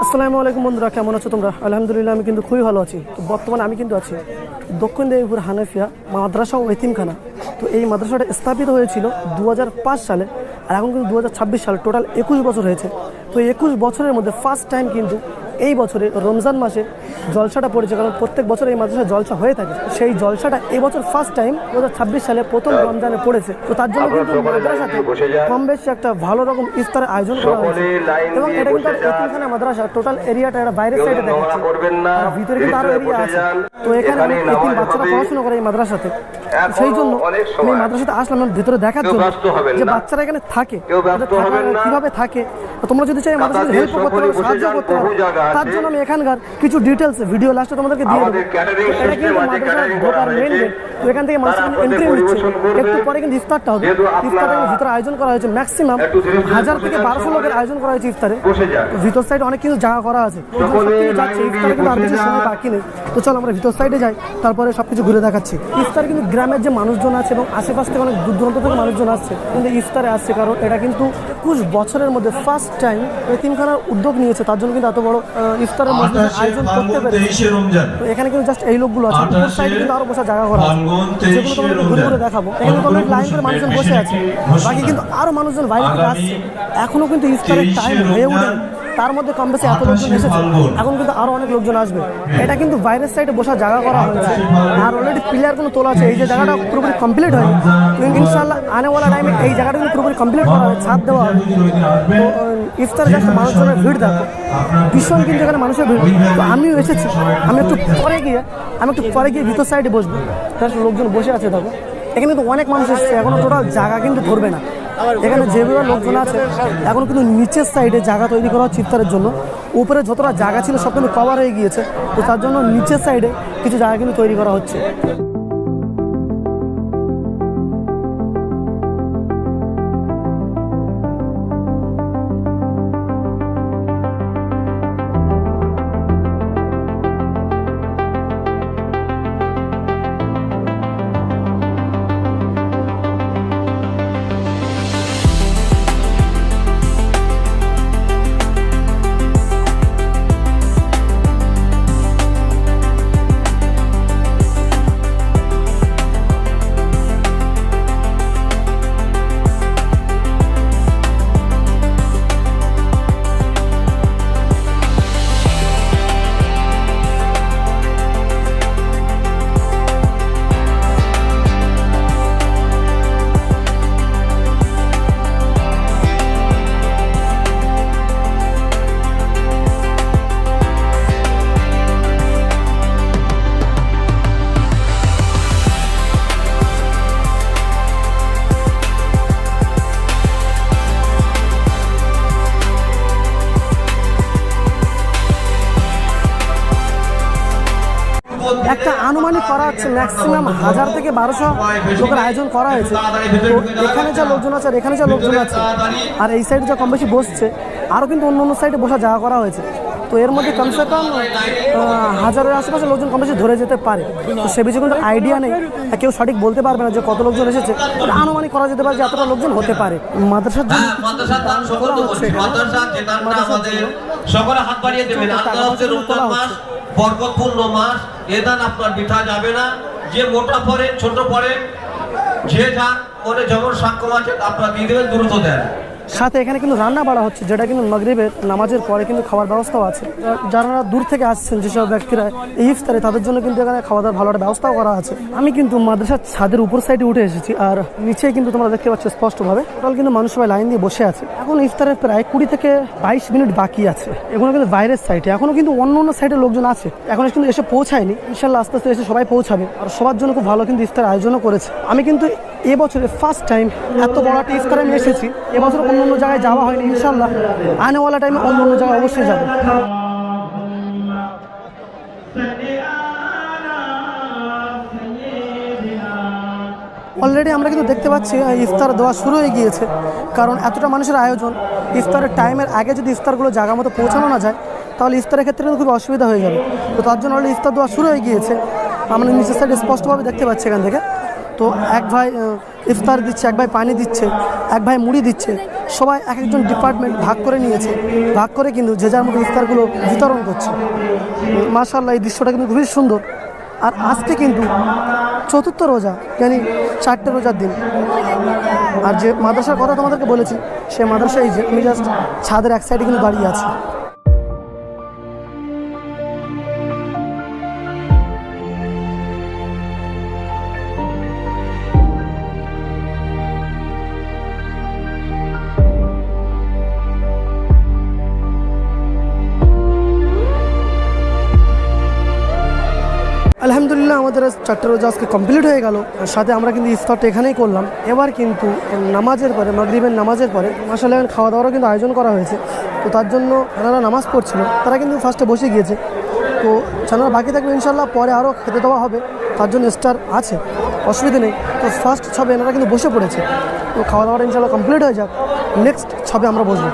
আসসালামু আলাইকুম বন্ধুরা, কেমন আছো তোমরা? আলহামদুলিল্লাহ আমি কিন্তু খুবই ভালো আছি। তো বর্তমানে আমি কিন্তু আছি দক্ষিণ দেবীপুর হানাফিয়া মাদ্রাসা ও এতিমখানা। তো এই মাদ্রাসাটা স্থাপিত হয়েছিল 2005 সালে, আর এখন কিন্তু 2026 সাল, টোটাল 21 বছর হয়েছে। তো 21 বছরের মধ্যে ফার্স্ট টাইম কিন্তু এই বছরে রমজান মাসে জলসাটা পড়েছে, কারণ প্রত্যেক বছর এই মাদ্রাসায় জলসা হয়ে থাকে। সেই জলসাটা এবছর ফার্স্ট টাইম 2026 সালে প্রথম রমজানে পড়েছে। তো তার জন্য কিন্তু মাদ্রাসাতে কম বেশি একটা ভালো রকম ইফতারের আয়োজন করা হয়েছে, এবং এটা কিন্তু এতিমখানা মাদ্রাসা টোটাল এরিয়াটা এটা বাইরের সাইডে দেখাচ্ছে, আর ভিতরে কিন্তু আরো এরিয়া আছে। তো এখানে এতিম বাচ্চারা পড়াশোনা করে এই মাদ্রাসাতে। সেই জন্য আমি মাদ্রাসাতে আসলাম ভিতরে দেখার জন্য যে বাচ্চারা এখানে থাকে, কিভাবে থাকে। তোমরা যদি চাই মাদ্রাসাতে হেল্প করতে পারো, সাহায্য করতে পারো, তার জন্য আমি এখানকার কিছু ডিটেলস ভিডিও লাস্টে তোমাদেরকে দিয়ে দেবো। এটা কিন্তু মাদ্রাসার ঢোকার মেইন গেট। তো এখান থেকে মাদ্রাসা এন্ট্রি নিচ্ছে, একটু পরে কিন্তু ইফতারটা হবে। ইফতারের ভিতরে আয়োজন করা হয়েছে ম্যাক্সিমাম 1000 থেকে 1200 লোকের আয়োজন করা হয়েছে ইফতারে। ভিতর সাইডে অনেক কিছু জায়গা করা আছে, যাচ্ছে ইফতারে কিন্তু আর কিছু সময় বাকি নেই। তো চলো আমরা ভিতর সাইডে যাই, তারপরে সবকিছু ঘুরে দেখাচ্ছি। ইফতারে কিন্তু গ্রামের যে মানুষজন আছে এবং আশেপাশ থেকে অনেক দূর দূরান্ত থেকে মানুষজন আসছে কিন্তু ইফতারে আসছে, কারণ এটা কিন্তু 21 বছরের মধ্যে ফার্স্ট টাইম এতিমখানার উদ্যোগ নিয়েছে। তার জন্য কিন্তু এত বড় ইফতারের মধ্যে আয়োজন করতে পেরেছে। তো এখানে কিন্তু জাস্ট এই লোকগুলো আছে, সাইডে কিন্তু আরো বসার জায়গা করা আছে, যেগুলো তোমাদের ঘুরে ঘুরে দেখাবো। এখানে তো অনেক লাইন করে মানুষজন বসে আছে, বাকি কিন্তু আরো মানুষজন বাইরে থেকে আসছে। এখনো কিন্তু ইফতারের টাইম হয়ে ওঠে, তার মধ্যে কম বেশি এত লোকজন এসেছে, এখন কিন্তু আরো অনেক লোকজন আসবে। এটা কিন্তু বাইরের সাইডে বসার জায়গা করা হয়েছে, আর অলরেডি প্লেয়ার কোনো তোলা আছে। এই যে জায়গাটা পুরোপুরি কমপ্লিট হয়নি, কিন্তু ইনশাআল্লাহ আনেওয়ালা টাইমে এই জায়গাটা কিন্তু পুরোপুরি কমপ্লিট করা হবে, ছাদ দেওয়া হবে। তো ইফতারে জাস্ট মানুষজনের ভিড় দেখো, ভীষণ কিন্তু এখানে মানুষের ভিড়। তো আমিও এসেছি, আমি একটু পরে গিয়ে ভিতর সাইডে বসবো। লোকজন বসে আছে দেখো, এখানে তো অনেক মানুষ এসেছে, এখনো টোটাল জায়গা কিন্তু ধরবে না। এখানে যেভাবে লোকজন আছে, এখন কিন্তু নিচের সাইডে জায়গা তৈরি করা হচ্ছে ইফতারের জন্য। উপরে যতটা জায়গা ছিল সব কিন্তু কভার হয়ে গিয়েছে, তো তার জন্য নিচের সাইডে কিছু জায়গা কিন্তু তৈরি করা হচ্ছে। একটা আনুমানিক করা হচ্ছে ম্যাক্সিমাম 1000 থেকে 1200 লোকের আয়োজন করা হয়েছে। তো এখানে যা লোকজন আছে আর এখানে যা লোকজন আছে, আর এই সাইডে যা কম বেশি বসছে, আরও কিন্তু অন্য অন্য সাইডে বসার জায়গা করা হয়েছে। তো এর মধ্যে কমসে কম 1000-এর আশেপাশে লোকজন কম বেশি ধরে যেতে পারে। তো সে বিষয়ে কিন্তু আইডিয়া নেই, কেউ সঠিক বলতে পারবে না যে কত লোকজন এসেছে। আনুমানিক করা যেতে পারে যে এতটা লোকজন হতে পারে। মাদ্রাসার জন্য সকলে হাত বাড়িয়ে দেবেন। আল্লাহ হচ্ছে রমজান মাস, বরকতপূর্ণ মাস, এ দান আপনার বৃথা যাবে না। যে মোটা পরে ছোট পরে যে যান মনে যেমন সক্ষম আছে আপনার দিয়ে দেবেন, দ্রুত দেন। সাথে এখানে কিন্তু রান্না বাড়া হচ্ছে, যেটা কিন্তু মাগরিবের নামাজের পরে কিন্তু খাওয়ার ব্যবস্থাও আছে। যারা দূর থেকে আসছেন যেসব ব্যক্তিরা এই ইফতারে, তাদের জন্য কিন্তু এখানে খাওয়া দাওয়ার ভালো একটা ব্যবস্থাও করা আছে। আমি কিন্তু মাদ্রাসার ছাদের উপর সাইডে উঠে এসেছি, আর নিচে কিন্তু তোমরা দেখতে পাচ্ছ স্পষ্টভাবে টোটাল কিন্তু মানুষ সবাই লাইন দিয়ে বসে আছে। এখন ইফতারের প্রায় 20 থেকে 22 মিনিট বাকি আছে। এগুলো কিন্তু বাইরের সাইডে, এখনো কিন্তু অন্য অন্য সাইডে লোকজন আছে, এখন কিন্তু এসে পৌঁছায়নি। ইনশাল্লাহ আস্তে আস্তে এসে সবাই পৌঁছাবে, আর সবার জন্য খুব ভালো কিন্তু ইফতার আয়োজনও করেছে। আমি কিন্তু এবছরে ফার্স্ট টাইম এত বড় একটা ইফতারে আমি এসেছি। এবছর অন্য অন্য জায়গায় যাওয়া হয়নি, ইনশাল্লাহ আনেওয়ালা টাইমে অন্য অন্য জায়গায় অবশ্যই যাবে। অলরেডি আমরা কিন্তু দেখতে পাচ্ছি ইফতার দেওয়া শুরু হয়ে গিয়েছে, কারণ এতটা মানুষের আয়োজন। ইফতারের টাইমের আগে যদি ইফতারগুলো জায়গা মতো পৌঁছানো না যায়, তাহলে ইফতারের ক্ষেত্রে কিন্তু খুব অসুবিধা হয়ে যাবে। তো তার জন্য অলরেডি ইফতার দেওয়া শুরু হয়ে গিয়েছে, আমরা নিচের সাইডে স্পষ্টভাবে দেখতে পাচ্ছি এখান থেকে। তো এক ভাই ইফতার দিচ্ছে, এক ভাই পানি দিচ্ছে, এক ভাই মুড়ি দিচ্ছে, সবাই এক একজন ডিপার্টমেন্ট ভাগ করে নিয়েছে, ভাগ করে কিন্তু যে যার মতো ইফতারগুলো বিতরণ করছে। মাশাআল্লাহ, এই দৃশ্যটা কিন্তু খুবই সুন্দর। আর আজকে কিন্তু চতুর্থ রোজা, মানে 4টে রোজার দিন। আর যে মাদ্রাসার কথা তোমাদেরকে বলেছি, সে মাদ্রাসা এই যে আমি জাস্ট ছাদের এক সাইডে কিন্তু দাঁড়িয়ে আছি। আলহামদুলিল্লাহ, আমাদের 4টে রোজা আজকে কমপ্লিট হয়ে গেল। আর সাথে আমরা কিন্তু ইফতারটা এখানেই করলাম। এবার কিন্তু নামাজের পরে, মাগরিবের নামাজের পরে মাশাআল্লাহ খাওয়া দাওয়ারও কিন্তু আয়োজন করা হয়েছে। তো তার জন্য যারা নামাজ পড়ছিল তারা কিন্তু ফার্স্টে বসে গিয়েছে। তো যারা বাকি থাকবে ইনশাল্লাহ পরে আরও খেতে দেওয়া হবে, তার জন্য স্টার আছে, অসুবিধা নেই। তো ফার্স্ট ছবে এনারা কিন্তু বসে পড়েছে। তো খাওয়া দাওয়াটা ইনশাল্লাহ কমপ্লিট হয়ে যাক, নেক্সট ছবে আমরা বসবো।